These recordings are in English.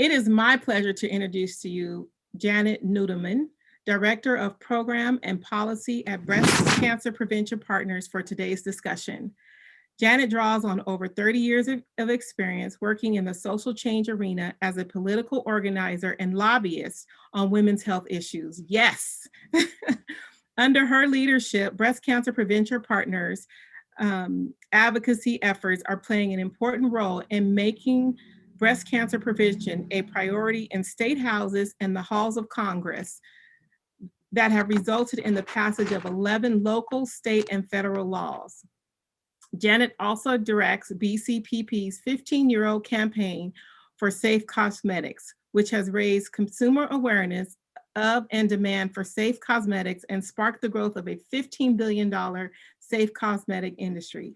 It is my pleasure to introduce to you Janet Nudelman, Director of Program and Policy at Breast Cancer Prevention Partners for today's discussion. Janet draws on over 30 years of experience working in the social change arena as a political organizer and lobbyist on women's health issues. Yes. Under her leadership, Breast Cancer Prevention Partners advocacy efforts are playing an important role in making breast cancer prevention a priority in state houses and the halls of Congress that have resulted in the passage of 11 local, state, and federal laws. Janet also directs BCPP's 15-year-old campaign for Safe Cosmetics, which has raised consumer awareness of and demand for safe cosmetics and sparked the growth of a $15 billion safe cosmetic industry.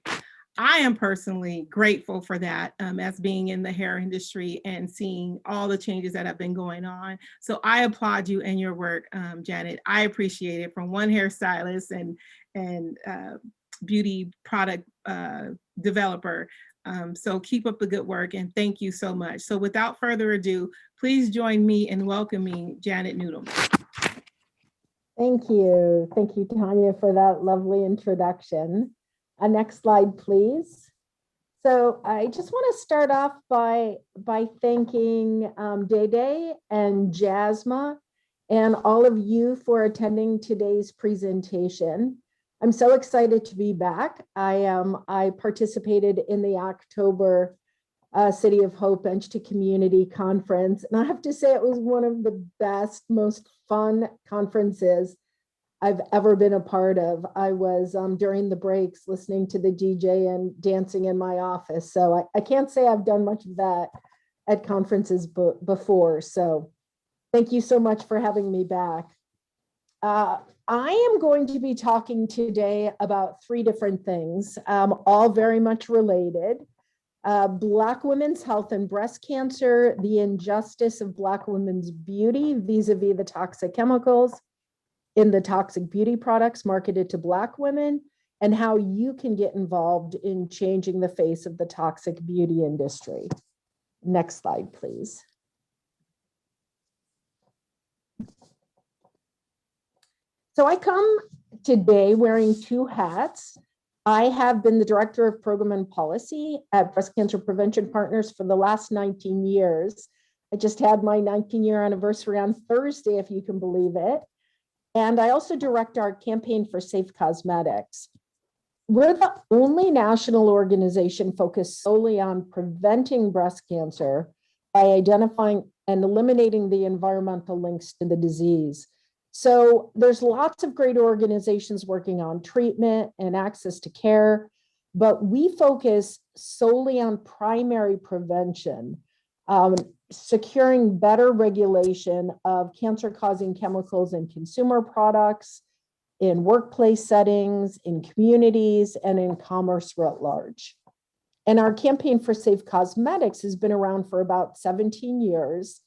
I am personally grateful for that as being in the hair industry and seeing all the changes that have been going on. So I applaud you and your work, Janet. I appreciate it, from one hairstylist and beauty product developer. So keep up the good work and thank you so much. So without further ado, please join me in welcoming Janet Nudelman. Thank you. Thank you, Tonya, for that lovely introduction. Next slide, please. So I just want to start off by thanking Day Day and Jasma and all of you for attending today's presentation. I'm so excited to be back. I participated in the October City of Hope Entity Community Conference, and I have to say it was one of the best, most fun conferences I've ever been a part of. I was during the breaks listening to the DJ and dancing in my office. So I can't say I've done much of that at conferences before. So thank you so much for having me back. I am going to be talking today about three different things, all very much related. Black women's health and breast cancer, the injustice of Black women's beauty vis-a-vis the toxic chemicals in the toxic beauty products marketed to Black women, and how you can get involved in changing the face of the toxic beauty industry. Next slide, please. So I come today wearing two hats. I have been the Director of Program and Policy at Breast Cancer Prevention Partners for the last 19 years. I just had my 19-year anniversary on Thursday, if you can believe it. And I also direct our campaign for Safe Cosmetics. We're the only national organization focused solely on preventing breast cancer by identifying and eliminating the environmental links to the disease. So there's lots of great organizations working on treatment and access to care, but we focus solely on primary prevention, securing better regulation of cancer-causing chemicals in consumer products, in workplace settings, in communities, and in commerce writ large. And our campaign for Safe Cosmetics has been around for about 17 years.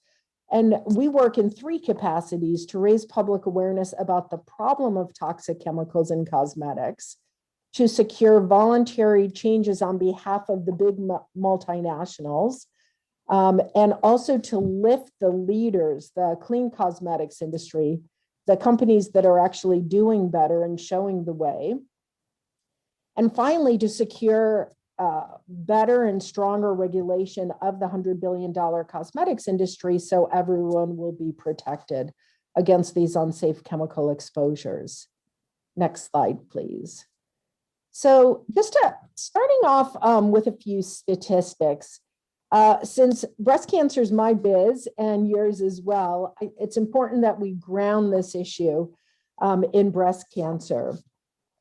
And we work in three capacities to raise public awareness about the problem of toxic chemicals in cosmetics, to secure voluntary changes on behalf of the big multinationals, and also to lift the leaders, the clean cosmetics industry, the companies that are actually doing better and showing the way. And finally, to secure better and stronger regulation of the $100 billion cosmetics industry so everyone will be protected against these unsafe chemical exposures. Next slide, please. So just starting off with a few statistics, since breast cancer is my biz and yours as well, it's important that we ground this issue in breast cancer.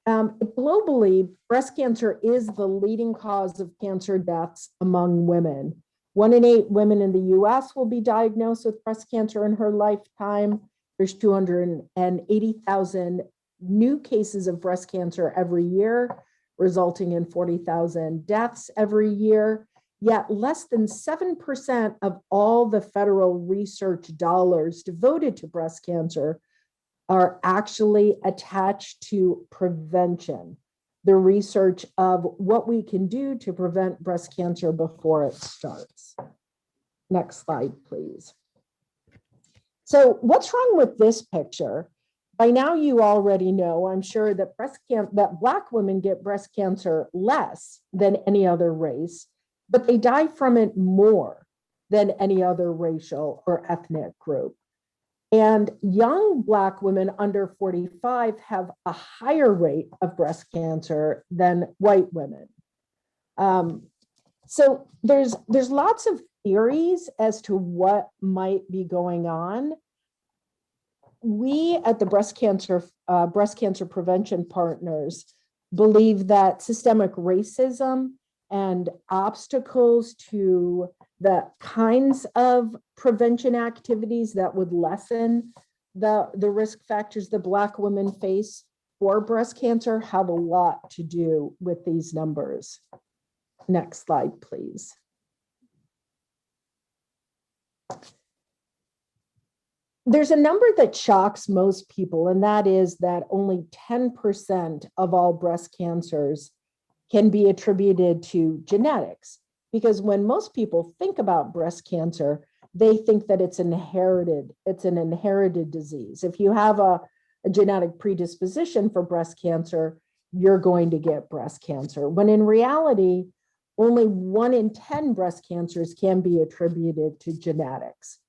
Globally, breast cancer is the leading cause of cancer deaths among women. 1 in 8 women in the US will be diagnosed with breast cancer in her lifetime. There's 280,000 new cases of breast cancer every year, resulting in 40,000 deaths every year. Yet less than 7% of all the federal research dollars devoted to breast cancer are actually attached to prevention, the research of what we can do to prevent breast cancer before it starts. Next slide, please. So what's wrong with this picture? By now you already know, I'm sure, that that Black women get breast cancer less than any other race, but they die from it more than any other racial or ethnic group. And young Black women under 45 have a higher rate of breast cancer than white women. So there's lots of theories as to what might be going on. We at the breast cancer prevention partners believe that systemic racism and obstacles to the kinds of prevention activities that would lessen the risk factors that Black women face for breast cancer have a lot to do with these numbers. Next slide, please. There's a number that shocks most people, and that is that only 10% of all breast cancers can be attributed to genetics. Because when most people think about breast cancer, they think that it's an inherited disease. If you have a genetic predisposition for breast cancer, you're going to get breast cancer. When in reality, only 1 in 10 breast cancers can be attributed to genetics.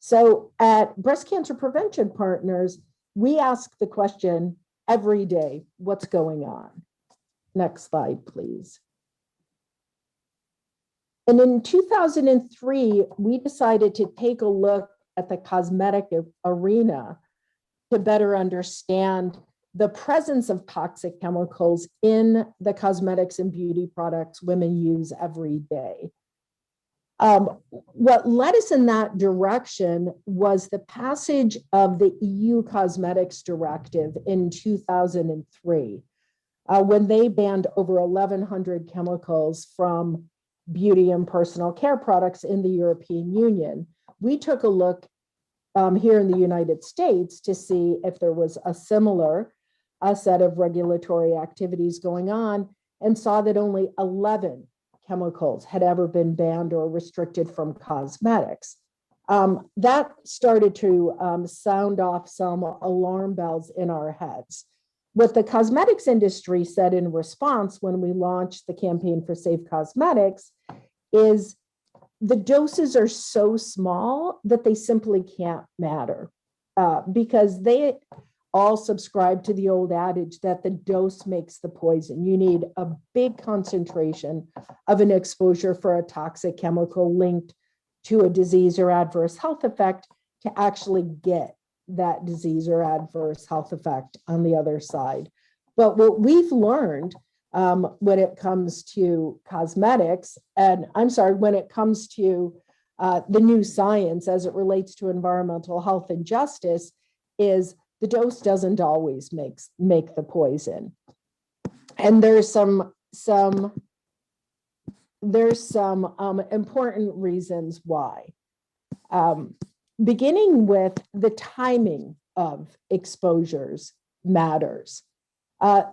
So at Breast Cancer Prevention Partners, we ask the question every day, what's going on? Next slide, please. And in 2003, we decided to take a look at the cosmetic arena to better understand the presence of toxic chemicals in the cosmetics and beauty products women use every day. What led us in that direction was the passage of the EU Cosmetics Directive in 2003, when they banned over 1,100 chemicals from beauty and personal care products in the European Union. We took a look here in the United States to see if there was a similar set of regulatory activities going on, and saw that only 11 chemicals had ever been banned or restricted from cosmetics. That started to sound off some alarm bells in our heads. What the cosmetics industry said in response when we launched the campaign for Safe Cosmetics is the doses are so small that they simply can't matter, because they all subscribe to the old adage that the dose makes the poison. You need a big concentration of an exposure for a toxic chemical linked to a disease or adverse health effect to actually get that disease or adverse health effect on the other side. But what we've learned when it comes to cosmetics, and when it comes to the new science as it relates to environmental health and justice, is the dose doesn't always make the poison. And there's some important reasons why. Beginning with the timing of exposures matters.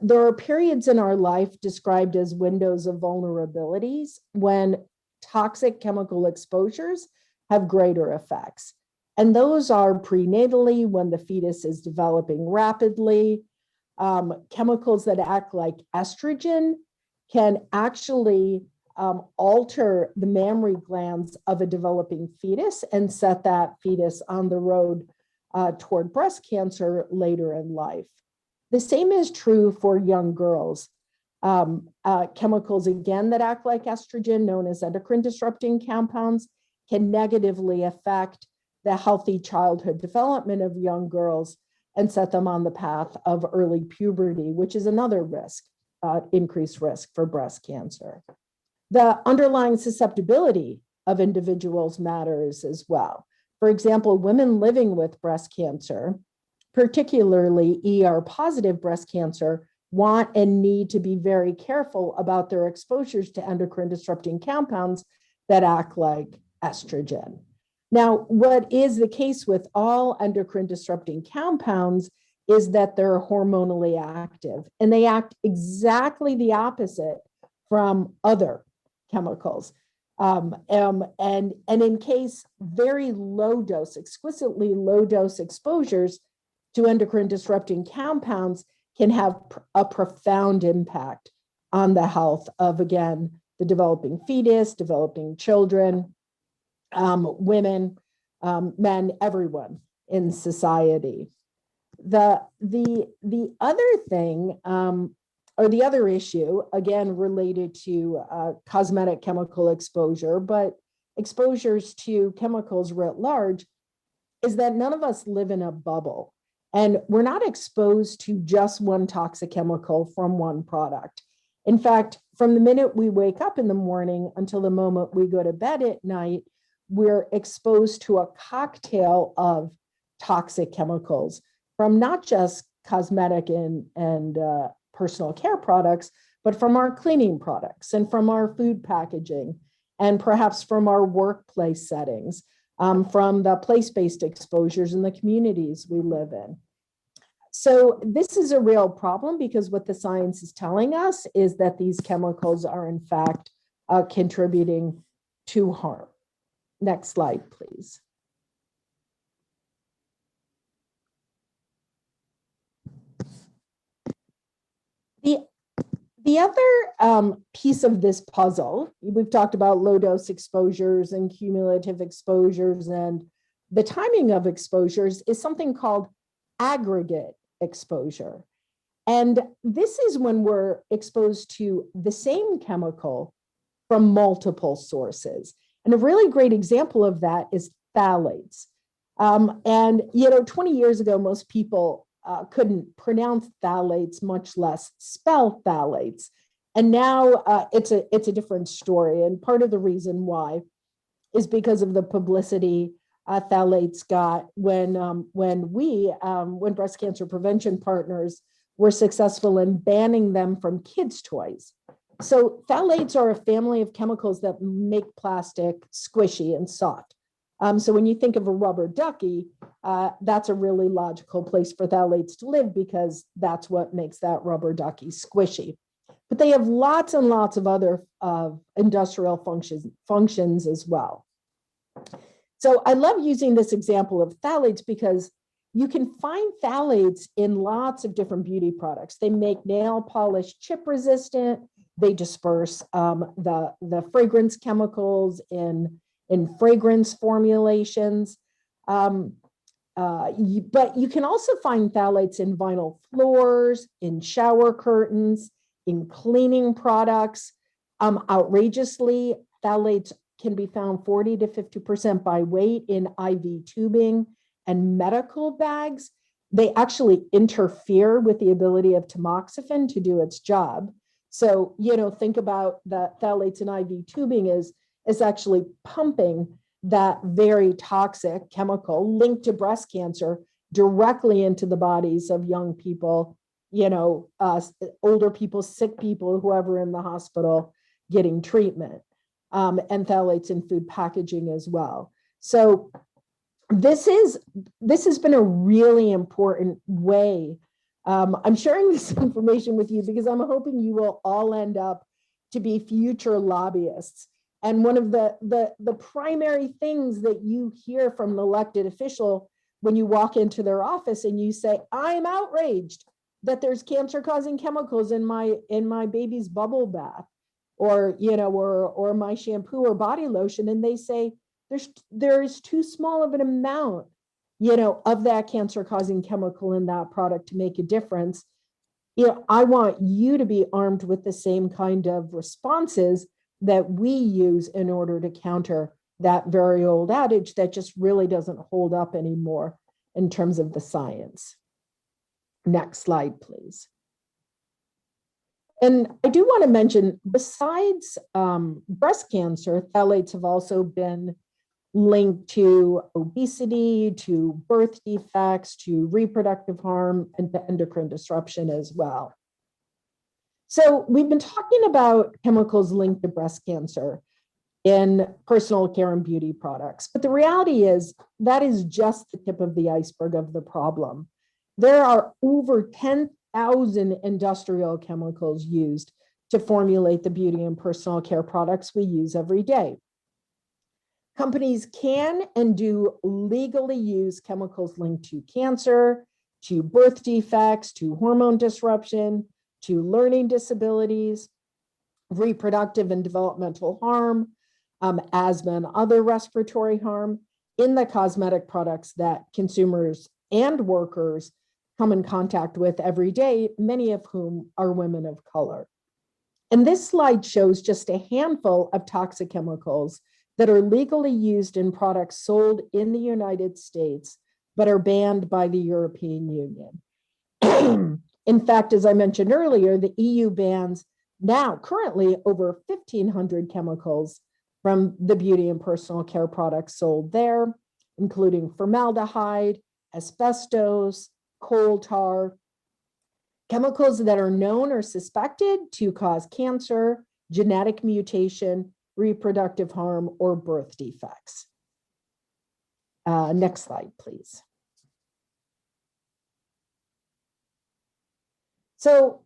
There are periods in our life described as windows of vulnerabilities when toxic chemical exposures have greater effects. And those are prenatally, when the fetus is developing rapidly. Chemicals that act like estrogen can actually alter the mammary glands of a developing fetus and set that fetus on the road toward breast cancer later in life. The same is true for young girls. Chemicals, again, that act like estrogen, known as endocrine disrupting compounds, can negatively affect the healthy childhood development of young girls and set them on the path of early puberty, which is another risk, increased risk for breast cancer. The underlying susceptibility of individuals matters as well. For example, women living with breast cancer, particularly ER-positive breast cancer, want and need to be very careful about their exposures to endocrine disrupting compounds that act like estrogen. Now, what is the case with all endocrine disrupting compounds is that they're hormonally active, and they act exactly the opposite from other chemicals. And in case very low dose, exquisitely low dose exposures to endocrine disrupting compounds can have a profound impact on the health of, again, the developing fetus, developing children, women, men, everyone in society. The other thing, or the other issue, again, related to cosmetic chemical exposure, but exposures to chemicals writ large, is that none of us live in a bubble. And we're not exposed to just one toxic chemical from one product. In fact, from the minute we wake up in the morning until the moment we go to bed at night, we're exposed to a cocktail of toxic chemicals from not just cosmetic and personal care products, but from our cleaning products and from our food packaging, and perhaps from our workplace settings, from the place-based exposures in the communities we live in. So this is a real problem, because what the science is telling us is that these chemicals are in fact contributing to harm. Next slide, please. The other piece of this puzzle, we've talked about low dose exposures and cumulative exposures, and the timing of exposures is something called aggregate exposure. And this is when we're exposed to the same chemical from multiple sources. And a really great example of that is phthalates. And 20 years ago, most people couldn't pronounce phthalates, much less spell phthalates. And now it's a different story. And part of the reason why is because of the publicity phthalates got when breast cancer prevention partners were successful in banning them from kids' toys. So phthalates are a family of chemicals that make plastic squishy and soft. So when you think of a rubber ducky, that's a really logical place for phthalates to live, because that's what makes that rubber ducky squishy. But they have lots and lots of other industrial functions as well. So I love using this example of phthalates because you can find phthalates in lots of different beauty products. They make nail polish chip resistant. They disperse the fragrance chemicals in fragrance formulations. But you can also find phthalates in vinyl floors, in shower curtains, in cleaning products. Outrageously, phthalates can be found 40 to 50% by weight in IV tubing and medical bags. They actually interfere with the ability of tamoxifen to do its job. So, think about the phthalates in IV tubing is actually pumping that very toxic chemical linked to breast cancer directly into the bodies of young people, older people, sick people, whoever in the hospital getting treatment, and phthalates in food packaging as well. So this has been a really important way. I'm sharing this information with you because I'm hoping you will all end up to be future lobbyists. And one of the primary things that you hear from an elected official when you walk into their office and you say, I'm outraged that there's cancer-causing chemicals in my baby's bubble bath, or my shampoo or body lotion, and they say there's too small of an amount, of that cancer-causing chemical in that product to make a difference. I want you to be armed with the same kind of responses that we use in order to counter that very old adage that just really doesn't hold up anymore in terms of the science. Next slide, please. And I do want to mention, besides breast cancer, phthalates have also been linked to obesity, to birth defects, to reproductive harm, and to endocrine disruption as well. So we've been talking about chemicals linked to breast cancer in personal care and beauty products, but the reality is that is just the tip of the iceberg of the problem. There are over 10,000 industrial chemicals used to formulate the beauty and personal care products we use every day. Companies can and do legally use chemicals linked to cancer, to birth defects, to hormone disruption, to learning disabilities, reproductive and developmental harm, asthma and other respiratory harm in the cosmetic products that consumers and workers come in contact with every day, many of whom are women of color. And this slide shows just a handful of toxic chemicals that are legally used in products sold in the United States, but are banned by the European Union. In fact, as I mentioned earlier, the EU bans now currently over 1,500 chemicals from the beauty and personal care products sold there, including formaldehyde, asbestos, coal tar, chemicals that are known or suspected to cause cancer, genetic mutation, reproductive harm, or birth defects. Next slide, please. So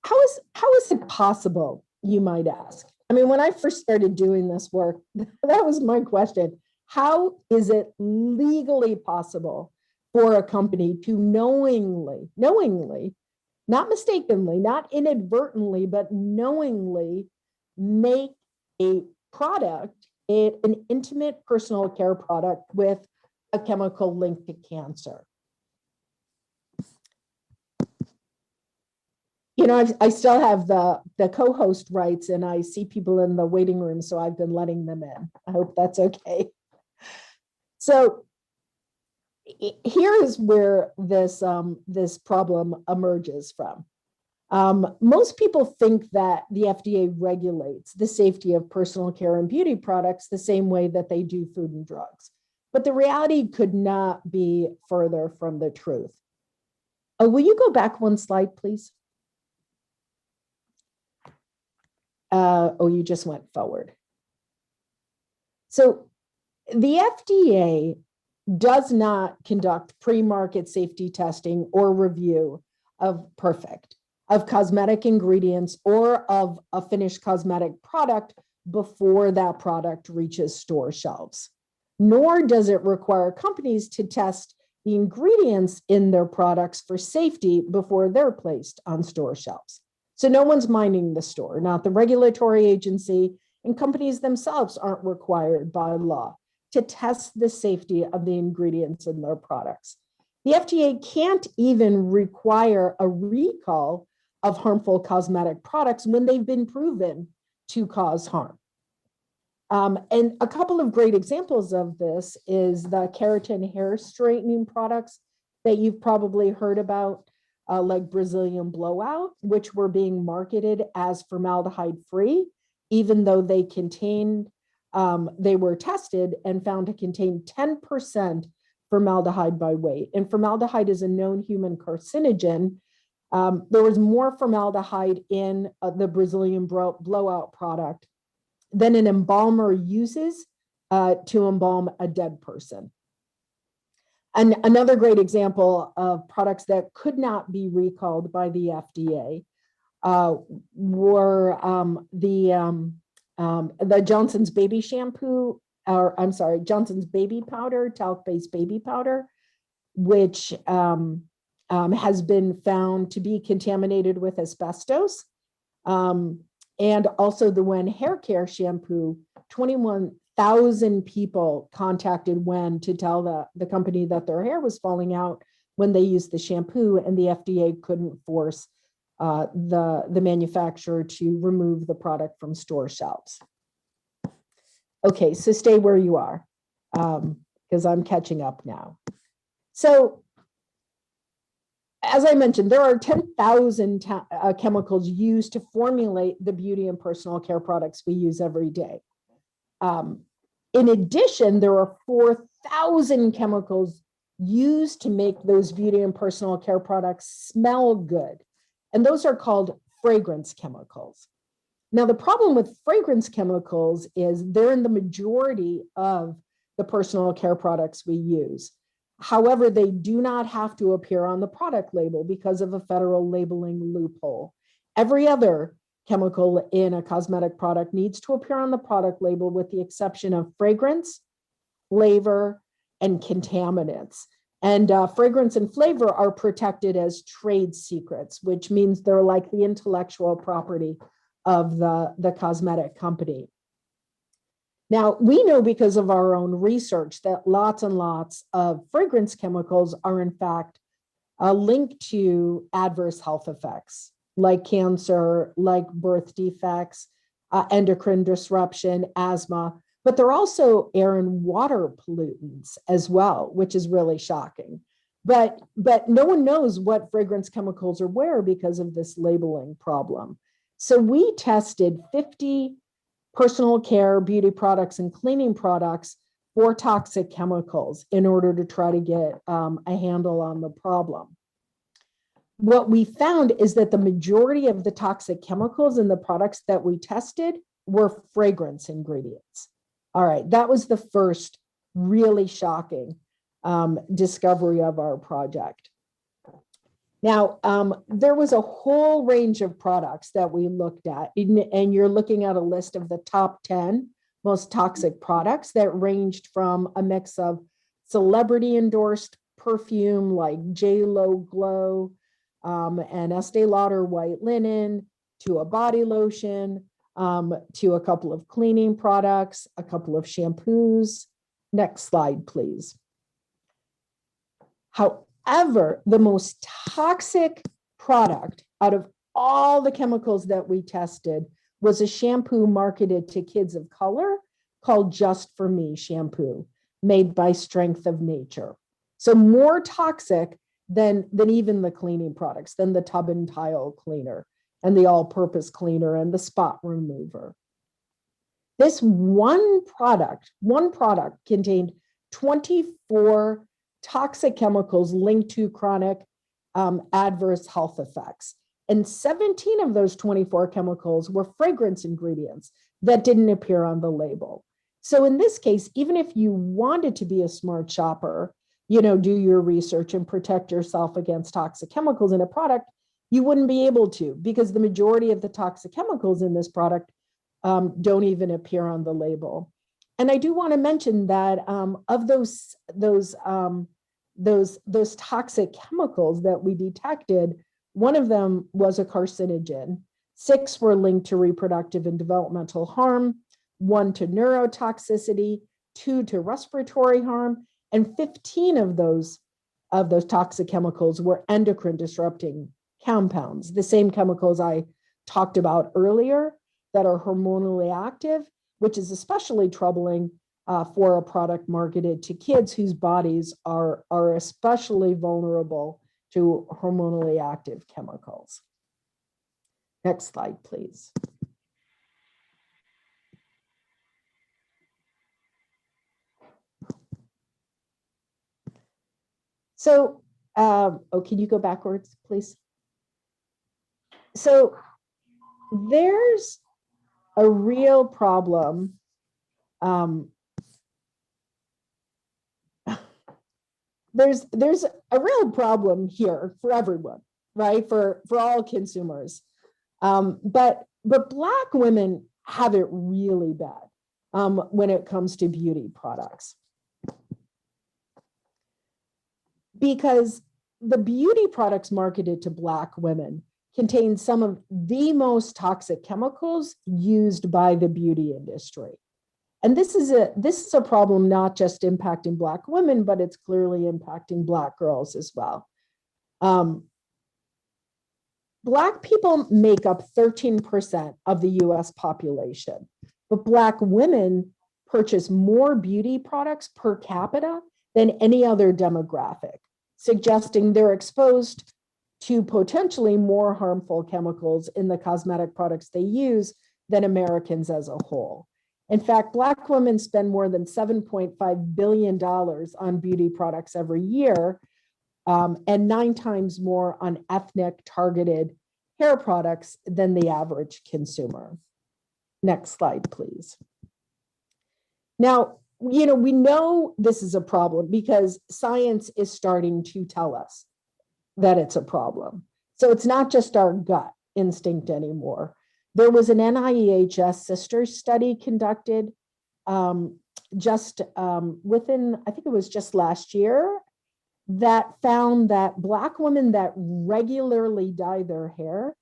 how is it possible, you might ask? I mean, when I first started doing this work, that was my question. How is it legally possible for a company to knowingly, not mistakenly, not inadvertently, but knowingly make a product, an intimate personal care product with a chemical linked to cancer? You know, I still have the co-host rights, and I see people in the waiting room, so I've been letting them in. I hope that's okay. So here is where this problem emerges from. Most people think that the FDA regulates the safety of personal care and beauty products the same way that they do food and drugs. But the reality could not be further from the truth. Will you go back one slide, please? You just went forward. So the FDA does not conduct pre-market safety testing or review of cosmetic ingredients or of a finished cosmetic product before that product reaches store shelves. Nor does it require companies to test the ingredients in their products for safety before they're placed on store shelves. So no one's minding the store, not the regulatory agency, and companies themselves aren't required by law to test the safety of the ingredients in their products. The FDA can't even require a recall of harmful cosmetic products when they've been proven to cause harm. And a couple of great examples of this is the keratin hair straightening products that you've probably heard about, like Brazilian Blowout, which were being marketed as formaldehyde-free, even though they were tested and found to contain 10% formaldehyde by weight. And formaldehyde is a known human carcinogen. There was more formaldehyde in the Brazilian Blowout product than an embalmer uses to embalm a dead person. And another great example of products that could not be recalled by the FDA were the Johnson's baby shampoo, or I'm sorry, Johnson's baby powder, talc-based baby powder, which has been found to be contaminated with asbestos. And also the Wen hair care shampoo, 21,000 people contacted Wen to tell the company that their hair was falling out when they used the shampoo, and the FDA couldn't force the manufacturer to remove the product from store shelves. Okay, so stay where you are, because I'm catching up now. So, as I mentioned, there are 10,000 chemicals used to formulate the beauty and personal care products we use every day. In addition, there are 4,000 chemicals used to make those beauty and personal care products smell good. And those are called fragrance chemicals. Now, the problem with fragrance chemicals is they're in the majority of the personal care products we use. However, they do not have to appear on the product label because of a federal labeling loophole. Every other chemical in a cosmetic product needs to appear on the product label with the exception of fragrance, flavor, and contaminants. And fragrance and flavor are protected as trade secrets, which means they're like the intellectual property of the cosmetic company. Now, we know because of our own research that lots and lots of fragrance chemicals are in fact linked to adverse health effects like cancer, like birth defects, endocrine disruption, asthma, but they're also air and water pollutants as well, which is really shocking. But no one knows what fragrance chemicals are where because of this labeling problem. So we tested 50 personal care, beauty products, and cleaning products for toxic chemicals in order to try to get a handle on the problem. What we found is that the majority of the toxic chemicals in the products that we tested were fragrance ingredients. All right, that was the first really shocking discovery of our project. Now, there was a whole range of products that we looked at, and you're looking at a list of the top 10 most toxic products that ranged from a mix of celebrity endorsed perfume like J.Lo Glow and Estee Lauder White Linen, to a body lotion, to a couple of cleaning products, a couple of shampoos. Next slide, please. However, the most toxic product out of all the chemicals that we tested was a shampoo marketed to kids of color called Just For Me shampoo, made by Strength of Nature. So more toxic than even the cleaning products, than the tub and tile cleaner and the all-purpose cleaner and the spot remover. This one product contained 24 toxic chemicals linked to chronic adverse health effects. And 17 of those 24 chemicals were fragrance ingredients that didn't appear on the label. So in this case, even if you wanted to be a smart shopper, do your research and protect yourself against toxic chemicals in a product, you wouldn't be able to, because the majority of the toxic chemicals in this product don't even appear on the label. And I do want to mention that of those toxic chemicals that we detected, one of them was a carcinogen. 6 were linked to reproductive and developmental harm, 1 to neurotoxicity, 2 to respiratory harm, and 15 of those toxic chemicals were endocrine disrupting compounds, the same chemicals I talked about earlier that are hormonally active, which is especially troubling for a product marketed to kids whose bodies are especially vulnerable to hormonally active chemicals. Next slide, please. So, can you go backwards, please? So there's a real problem. There's a real problem here for everyone, right? For all consumers. But Black women have it really bad when it comes to beauty products. Because the beauty products marketed to Black women contain some of the most toxic chemicals used by the beauty industry. And this is a problem not just impacting Black women, but it's clearly impacting Black girls as well. Black people make up 13% of the US population, but Black women purchase more beauty products per capita than any other demographic, suggesting they're exposed to potentially more harmful chemicals in the cosmetic products they use than Americans as a whole. In fact, Black women spend more than $7.5 billion on beauty products every year, and 9 times more on ethnic targeted hair products than the average consumer. Next slide, please. Now, we know this is a problem because science is starting to tell us that it's a problem. So it's not just our gut instinct anymore. There was an NIEHS sister study conducted within, I think it was just last year, that found that Black women that regularly dye their hair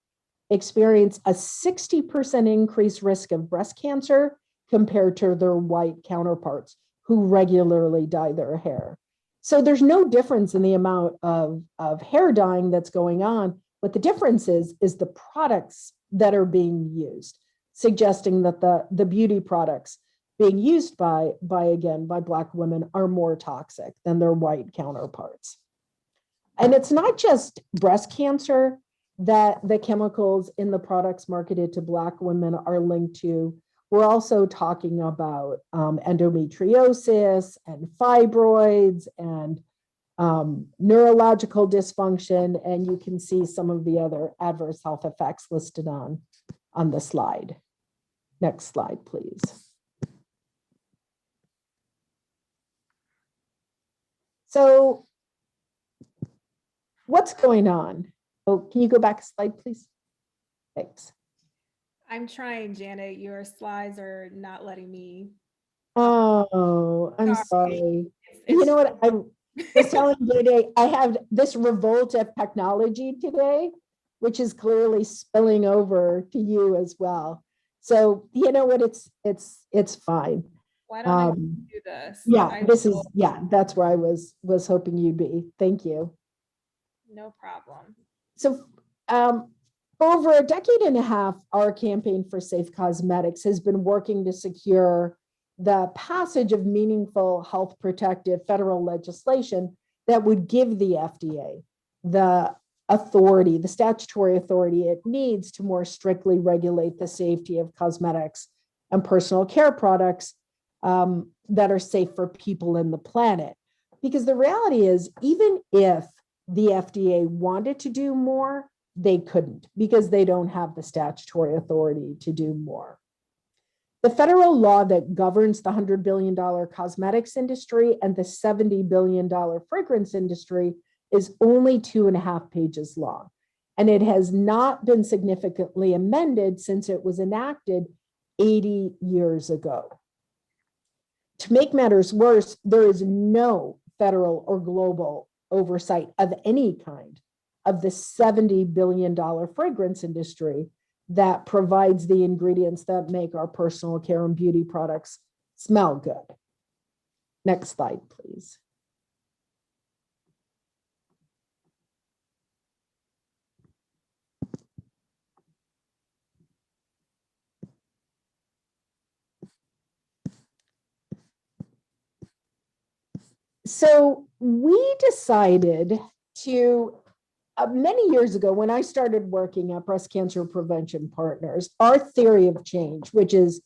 experience a 60% increased risk of breast cancer compared to their white counterparts who regularly dye their hair. So there's no difference in the amount of hair dyeing that's going on. What the difference is the products that are being used, suggesting that the beauty products being used by Black women are more toxic than their white counterparts. And it's not just breast cancer that the chemicals in the products marketed to Black women are linked to. We're also talking about endometriosis and fibroids and neurological dysfunction, and you can see some of the other adverse health effects listed on the slide. Next slide, please. So what's going on? Oh, can you go back a slide, please? Thanks. I'm trying, Janet. Your slides are not letting me. Oh, I'm sorry. You know what? I was telling you today, I have this revolt of technology today, which is clearly spilling over to you as well. So you know what? It's fine. Why don't I do this? Yeah, that's where I was hoping you'd be. Thank you. No problem. So for over a decade and a half, our campaign for Safe Cosmetics has been working to secure the passage of meaningful health protective federal legislation that would give the FDA the authority, the statutory authority it needs to more strictly regulate the safety of cosmetics and personal care products that are safe for people and the planet. Because the reality is, even if the FDA wanted to do more, they couldn't, because they don't have the statutory authority to do more. The federal law that governs the $100 billion cosmetics industry and the $70 billion fragrance industry is only 2.5 pages long, and it has not been significantly amended since it was enacted 80 years ago. To make matters worse, there is no federal or global oversight of any kind of the $70 billion fragrance industry that provides the ingredients that make our personal care and beauty products smell good. Next slide, please. So we decided to, many years ago, when I started working at Breast Cancer Prevention Partners, our theory of change, which is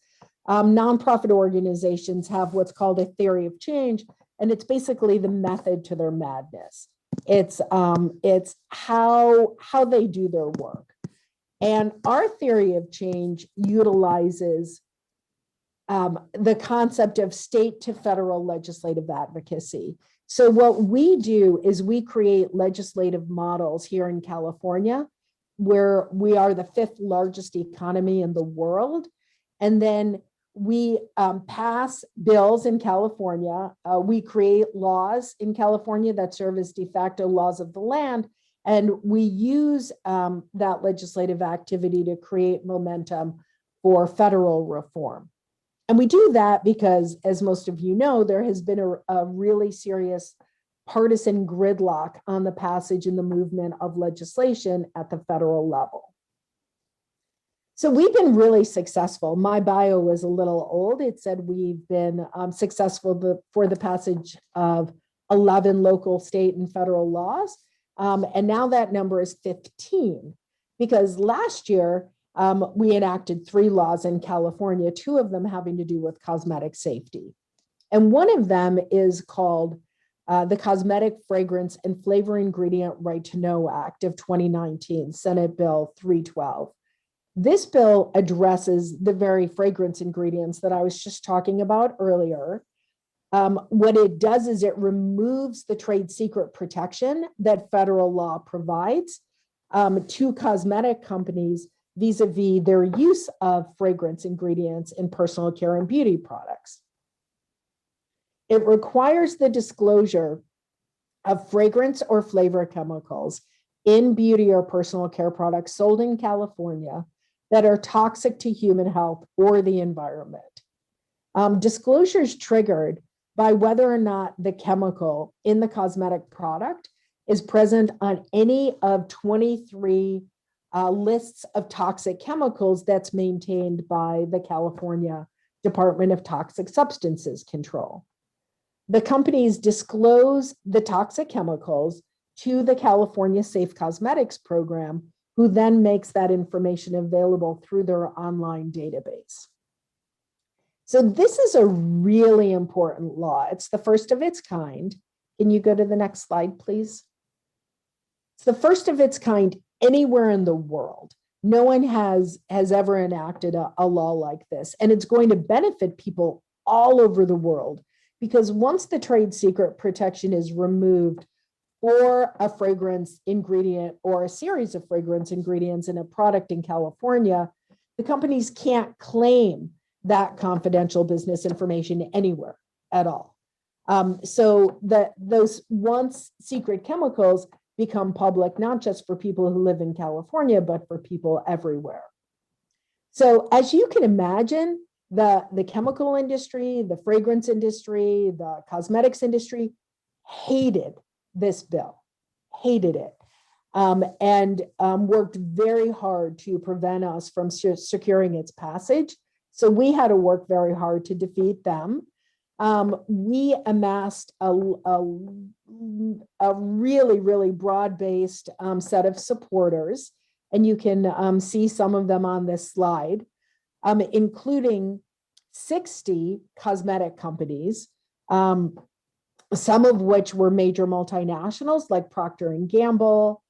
nonprofit organizations have what's called a theory of change, and it's basically the method to their madness. It's how they do their work. And our theory of change utilizes the concept of state to federal legislative advocacy. So what we do is we create legislative models here in California, where we are the 5th largest economy in the world. And then we pass bills in California. We create laws in California that serve as de facto laws of the land. And we use that legislative activity to create momentum for federal reform. And we do that because, as most of you know, there has been a really serious partisan gridlock on the passage and the movement of legislation at the federal level. So we've been really successful. My bio was a little old. It said we've been successful for the passage of 11 local, state, and federal laws. And now that number is 15, because last year, we enacted 3 laws in California, 2 of them having to do with cosmetic safety. And one of them is called the Cosmetic, Fragrance, and Flavor Ingredient Right to Know Act of 2019, Senate Bill 312. This bill addresses the very fragrance ingredients that I was just talking about earlier. What it does is it removes the trade secret protection that federal law provides to cosmetic companies vis-a-vis their use of fragrance ingredients in personal care and beauty products. It requires the disclosure of fragrance or flavor chemicals in beauty or personal care products sold in California that are toxic to human health or the environment. Disclosure is triggered by whether or not the chemical in the cosmetic product is present on any of 23 lists of toxic chemicals that's maintained by the California Department of Toxic Substances Control. The companies disclose the toxic chemicals to the California Safe Cosmetics program, who then makes that information available through their online database. So this is a really important law. It's the first of its kind. Can you go to the next slide, please? It's the first of its kind anywhere in the world. No one has ever enacted a law like this, and it's going to benefit people all over the world, because once the trade secret protection is removed for a fragrance ingredient or a series of fragrance ingredients in a product in California, the companies can't claim that confidential business information anywhere at all. So those once secret chemicals become public, not just for people who live in California, but for people everywhere. So as you can imagine, the chemical industry, the fragrance industry, the cosmetics industry hated this bill, hated it, and worked very hard to prevent us from securing its passage. So we had to work very hard to defeat them. We amassed a really, really broad-based set of supporters, and you can see some of them on this slide, including 60 cosmetic companies, some of which were major multinationals like Procter & Gamble.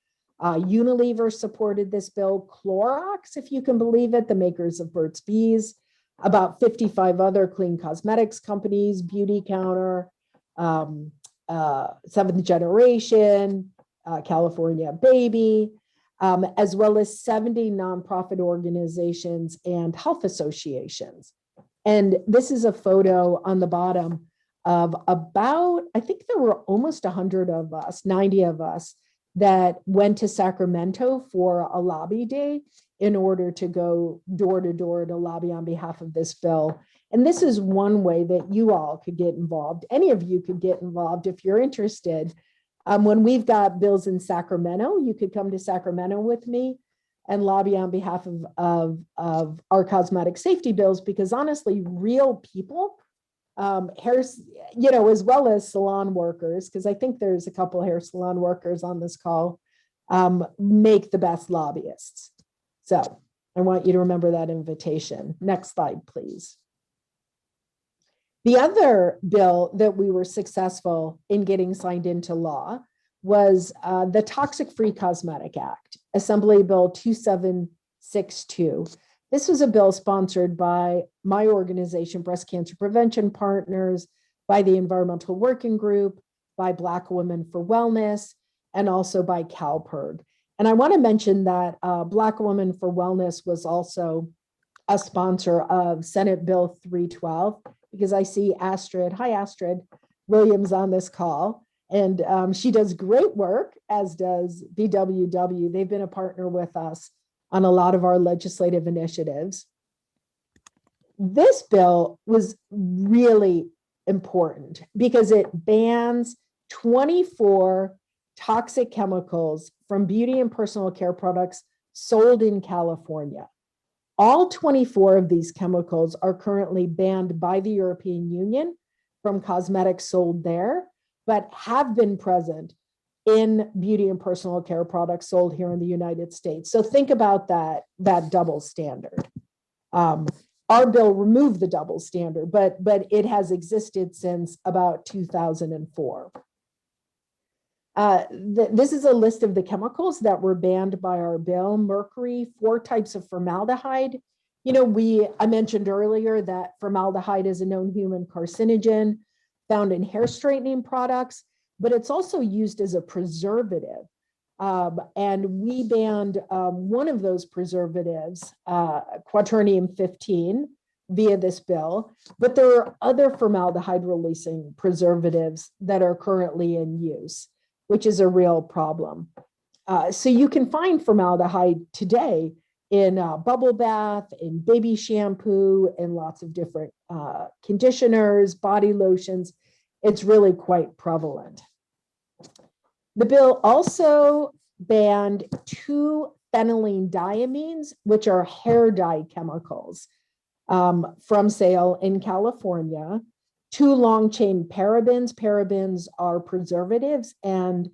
Unilever supported this bill. Clorox, if you can believe it, the makers of Burt's Bees. About 55 other clean cosmetics companies, Beauty Counter, Seventh Generation, California Baby, as well as 70 nonprofit organizations and health associations. And this is a photo on the bottom of about, I think there were almost 100 of us, 90 of us, that went to Sacramento for a lobby day in order to go door to door to lobby on behalf of this bill. And this is one way that you all could get involved. Any of you could get involved if you're interested. When we've got bills in Sacramento, you could come to Sacramento with me and lobby on behalf of our cosmetic safety bills, because honestly, real people, hair, as well as salon workers, because I think there's a couple hair salon workers on this call, make the best lobbyists. So I want you to remember that invitation. Next slide, please. The other bill that we were successful in getting signed into law was the Toxic Free Cosmetic Act, Assembly Bill 2762. This was a bill sponsored by my organization, Breast Cancer Prevention Partners, by the Environmental Working Group, by Black Women for Wellness, and also by CalPERG. And I want to mention that Black Women for Wellness was also a sponsor of Senate Bill 312, because I see Astrid, hi Astrid Williams on this call, and she does great work, as does BWW. They've been a partner with us on a lot of our legislative initiatives. This bill was really important because it bans 24 toxic chemicals from beauty and personal care products sold in California. All 24 of these chemicals are currently banned by the European Union from cosmetics sold there, but have been present in beauty and personal care products sold here in the United States. So think about that double standard. Our bill removed the double standard, but it has existed since about 2004. This is a list of the chemicals that were banned by our bill. Mercury, 4 types of formaldehyde. I mentioned earlier that formaldehyde is a known human carcinogen found in hair straightening products, but it's also used as a preservative And we banned one of those preservatives, quaternium 15, via this bill, but there are other formaldehyde releasing preservatives that are currently in use, which is a real problem. So you can find formaldehyde today in bubble bath, in baby shampoo, in lots of different conditioners, body lotions. It's really quite prevalent. The bill also banned 2 phenylenediamines, which are hair dye chemicals, from sale in California. 2 long-chain parabens. Parabens are preservatives, and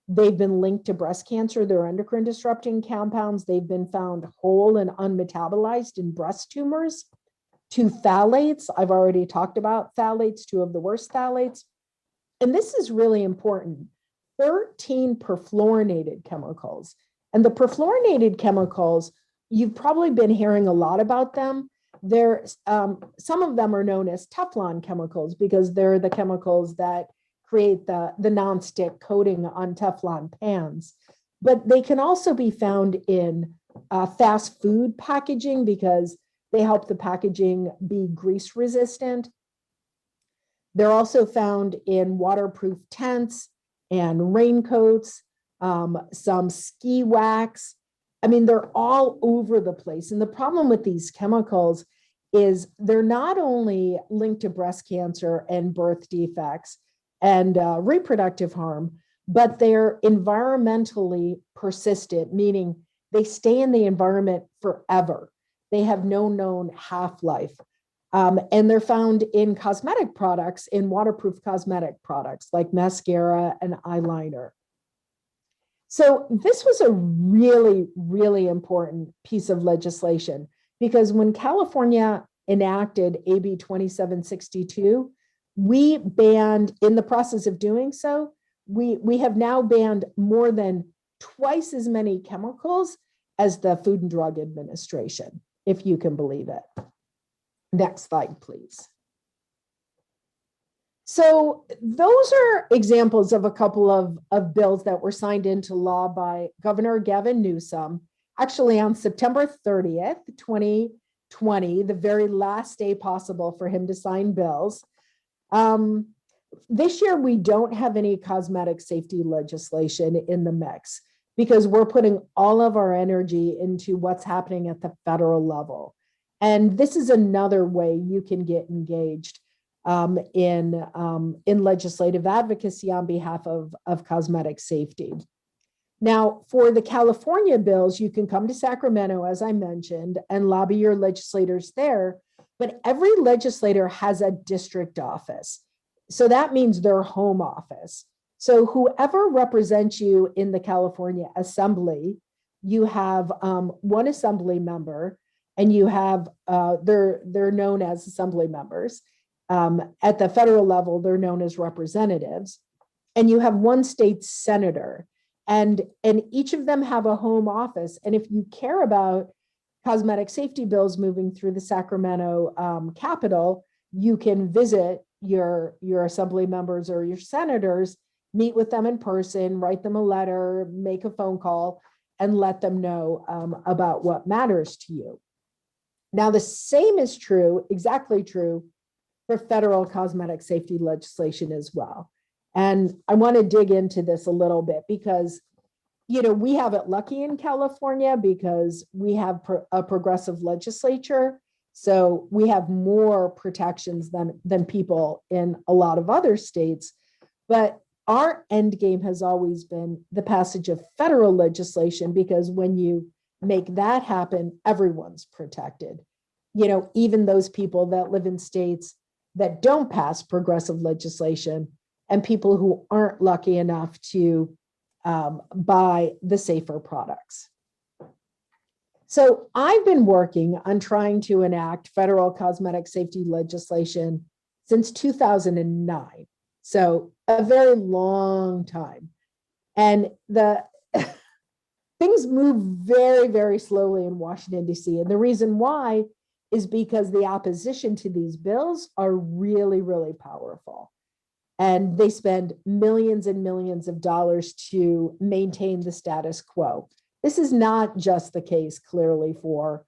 they've been linked to breast cancer. They're endocrine disrupting compounds. They've been found whole and unmetabolized in breast tumors. 2 phthalates. I've already talked about phthalates, 2 of the worst phthalates. And this is really important. 13 perfluorinated chemicals. And the perfluorinated chemicals, you've probably been hearing a lot about them. Some of them are known as Teflon chemicals because they're the chemicals that create the nonstick coating on Teflon pans. But they can also be found in fast food packaging because they help the packaging be grease resistant. They're also found in waterproof tents and raincoats, some ski wax. I mean, they're all over the place. And the problem with these chemicals is they're not only linked to breast cancer and birth defects and reproductive harm, but they're environmentally persistent, meaning they stay in the environment forever. They have no known half-life. And they're found in cosmetic products, in waterproof cosmetic products like mascara and eyeliner. So this was a really, really important piece of legislation because when California enacted AB 2762, we banned, in the process of doing so, we have now banned more than twice as many chemicals as the Food and Drug Administration, if you can believe it. Next slide, please. So those are examples of a couple of bills that were signed into law by Governor Gavin Newsom, actually on September 30th, 2020, the very last day possible for him to sign bills. This year, we don't have any cosmetic safety legislation in the mix because we're putting all of our energy into what's happening at the federal level. And this is another way you can get engaged in legislative advocacy on behalf of cosmetic safety. Now, for the California bills, you can come to Sacramento, as I mentioned, and lobby your legislators there, but every legislator has a district office. So that means their home office. So whoever represents you in the California Assembly, you have one assembly member, and you have, they're known as assembly members. At the federal level, they're known as representatives. And you have one state senator, and each of them have a home office. And if you care about cosmetic safety bills moving through the Sacramento Capitol, you can visit your assembly members or your senators, meet with them in person, write them a letter, make a phone call, and let them know about what matters to you. Now, the same is true, exactly true, for federal cosmetic safety legislation as well. And I want to dig into this a little bit because, you know, we have it lucky in California because we have a progressive legislature. So we have more protections than people in a lot of other states. But our end game has always been the passage of federal legislation, because when you make that happen, everyone's protected. You know, even those people that live in states that don't pass progressive legislation and people who aren't lucky enough to buy the safer products. So I've been working on trying to enact federal cosmetic safety legislation since 2009. So a very long time. And the things move very, very slowly in Washington, D.C. And the reason why is because the opposition to these bills are really, really powerful. and they spend millions and millions of dollars to maintain the status quo. This is not just the case, clearly, for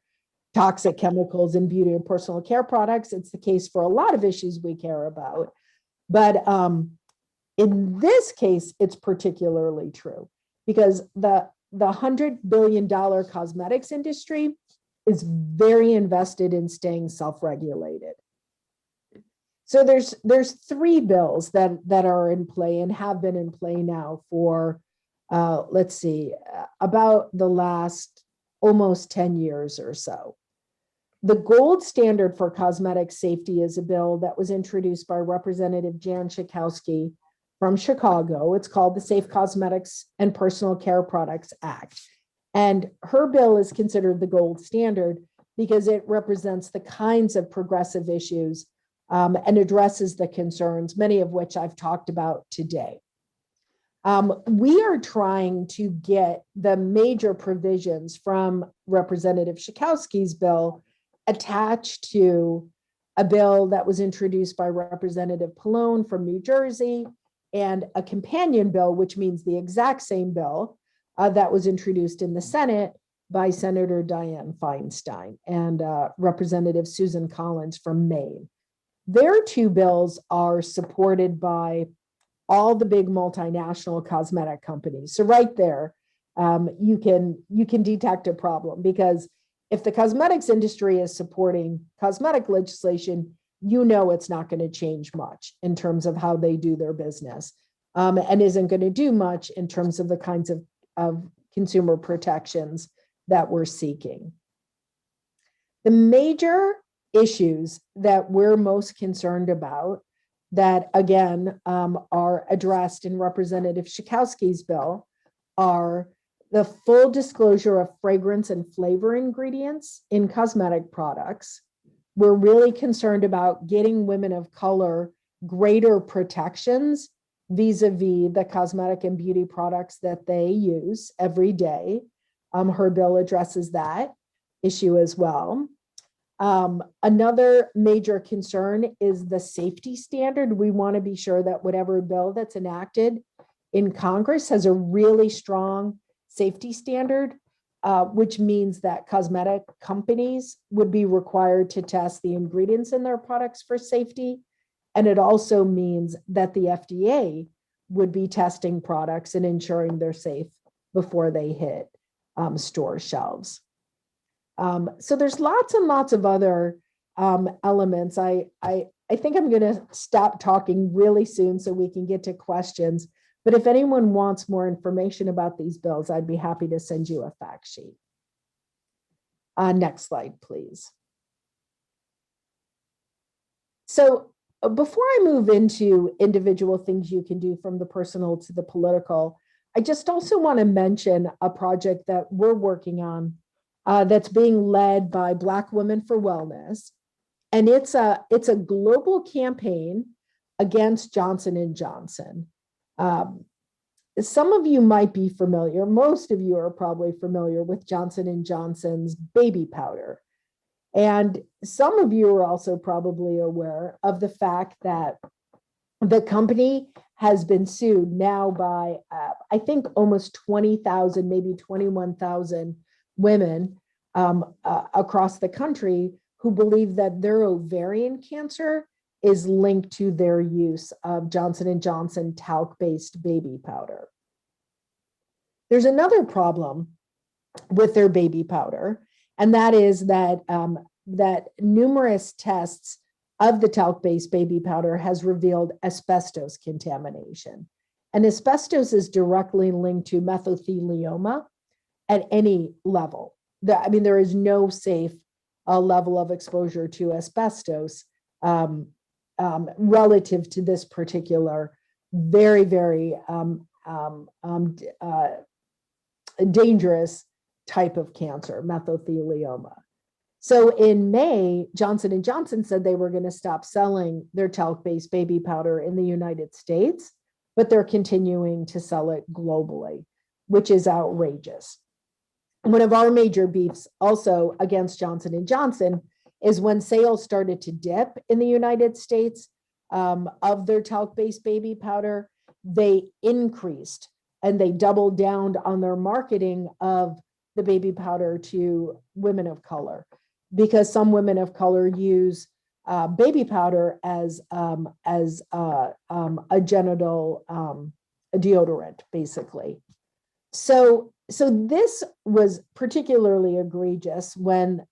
toxic chemicals in beauty and personal care products. It's the case for a lot of issues we care about. But in this case, it's particularly true because the $100 billion cosmetics industry is very invested in staying self-regulated. So there's 3 bills that are in play and have been in play now for, let's see, about the last almost 10 years or so. The gold standard for cosmetic safety is a bill that was introduced by Representative Jan Schakowsky from Chicago. It's called the Safe Cosmetics and Personal Care Products Act. And her bill is considered the gold standard because it represents the kinds of progressive issues and addresses the concerns, many of which I've talked about today. We are trying to get the major provisions from Representative Schakowsky's bill attached to a bill that was introduced by Representative Pallone from New Jersey and a companion bill, which means the exact same bill that was introduced in the Senate by Senator Dianne Feinstein and Representative Susan Collins from Maine. Their 2 bills are supported by all the big multinational cosmetic companies. So right there, you can detect a problem, because if the cosmetics industry is supporting cosmetic legislation, you know it's not going to change much in terms of how they do their business, and isn't going to do much in terms of the kinds of consumer protections that we're seeking. The major issues that we're most concerned about that, again, are addressed in Representative Schakowsky's bill are the full disclosure of fragrance and flavor ingredients in cosmetic products. We're really concerned about getting women of color greater protections vis-a-vis the cosmetic and beauty products that they use every day. Her bill addresses that issue as well. Another major concern is the safety standard. We want to be sure that whatever bill that's enacted in Congress has a really strong safety standard, which means that cosmetic companies would be required to test the ingredients in their products for safety. And it also means that the FDA would be testing products and ensuring they're safe before they hit store shelves. So there's lots and lots of other elements. I think I'm going to stop talking really soon so we can get to questions. But if anyone wants more information about these bills, I'd be happy to send you a fact sheet. Next slide, please. So before I move into individual things you can do from the personal to the political, I just also want to mention a project that we're working on that's being led by Black Women for Wellness. And it's a global campaign against Johnson & Johnson. Some of you might be familiar, most of you are probably familiar with Johnson & Johnson's baby powder. And some of you are also probably aware of the fact that the company has been sued now by, I think, almost 20,000, maybe 21,000 women across the country who believe that their ovarian cancer is linked to their use of Johnson & Johnson talc-based baby powder. There's another problem with their baby powder, and that is that, that numerous tests of the talc-based baby powder has revealed asbestos contamination. And asbestos is directly linked to mesothelioma at any level. There is no safe level of exposure to asbestos relative to this particular very, very dangerous type of cancer, mesothelioma. So in May, Johnson & Johnson said they were going to stop selling their talc-based baby powder in the United States, but they're continuing to sell it globally, which is outrageous. One of our major beefs also against Johnson & Johnson is when sales started to dip in the United States, of their talc-based baby powder, they increased and they doubled down on their marketing of the baby powder to women of color, because some women of color use baby powder as a genital deodorant, basically. So this was particularly egregious when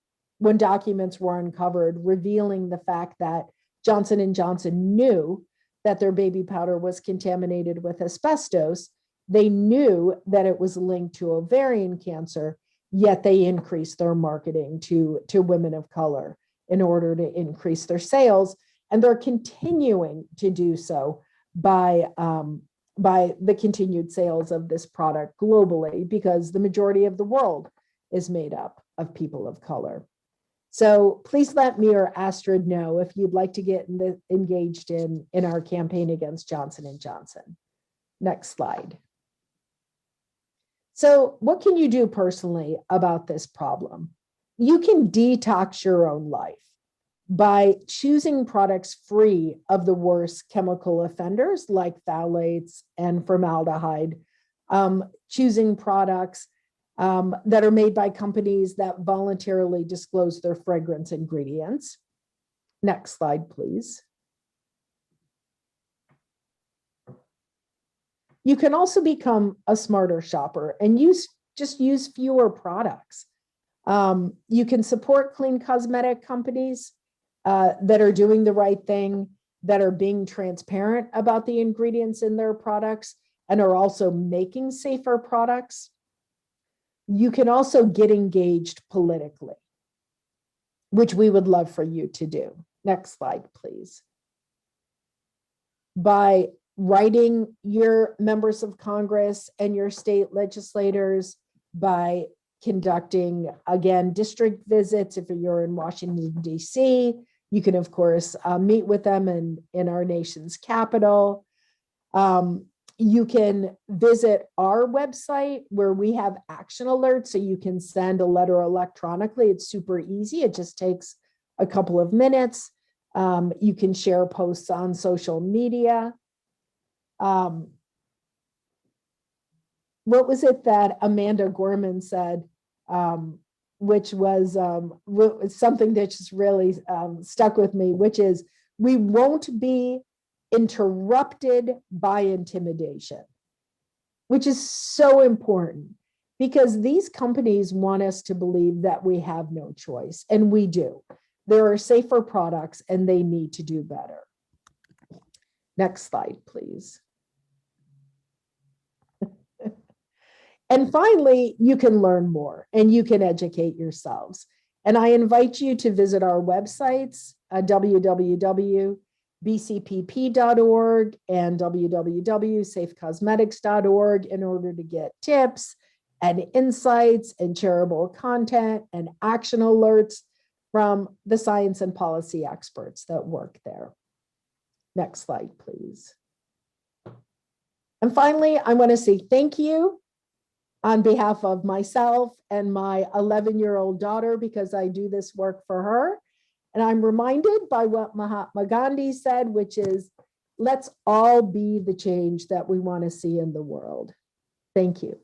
documents were uncovered revealing the fact that Johnson & Johnson knew that their baby powder was contaminated with asbestos. They knew that it was linked to ovarian cancer, yet they increased their marketing to women of color in order to increase their sales. And they're continuing to do so by the continued sales of this product globally, because the majority of the world is made up of people of color. So please let me or Astrid know if you'd like to get engaged in our campaign against Johnson & Johnson. Next slide. So what can you do personally about this problem? You can detox your own life by choosing products free of the worst chemical offenders like phthalates and formaldehyde, choosing products that are made by companies that voluntarily disclose their fragrance ingredients. Next slide, please. You can also become a smarter shopper and just use fewer products. You can support clean cosmetic companies that are doing the right thing, that are being transparent about the ingredients in their products and are also making safer products. You can also get engaged politically, which we would love for you to do. Next slide, please. By writing your members of Congress and your state legislators, by conducting, again, district visits. If you're in Washington, D.C., you can, of course, meet with them in our nation's capital. You can visit our website where we have action alerts, so you can send a letter electronically. It's super easy. It just takes a couple of minutes. You can share posts on social media. What was it that Amanda Gorman said, which was something that just really stuck with me, which is, we won't be interrupted by intimidation, which is so important, because these companies want us to believe that we have no choice, and we do. There are safer products and they need to do better. Next slide, please. And finally, you can learn more and you can educate yourselves. And I invite you to visit our websites, www.bcpp.org and www.safecosmetics.org, in order to get tips and insights and shareable content and action alerts from the science and policy experts that work there. Next slide, please. And finally, I want to say thank you on behalf of myself and my 11-year-old daughter, because I do this work for her. And I'm reminded by what Mahatma Gandhi said, which is, let's all be the change that we want to see in the world. Thank you.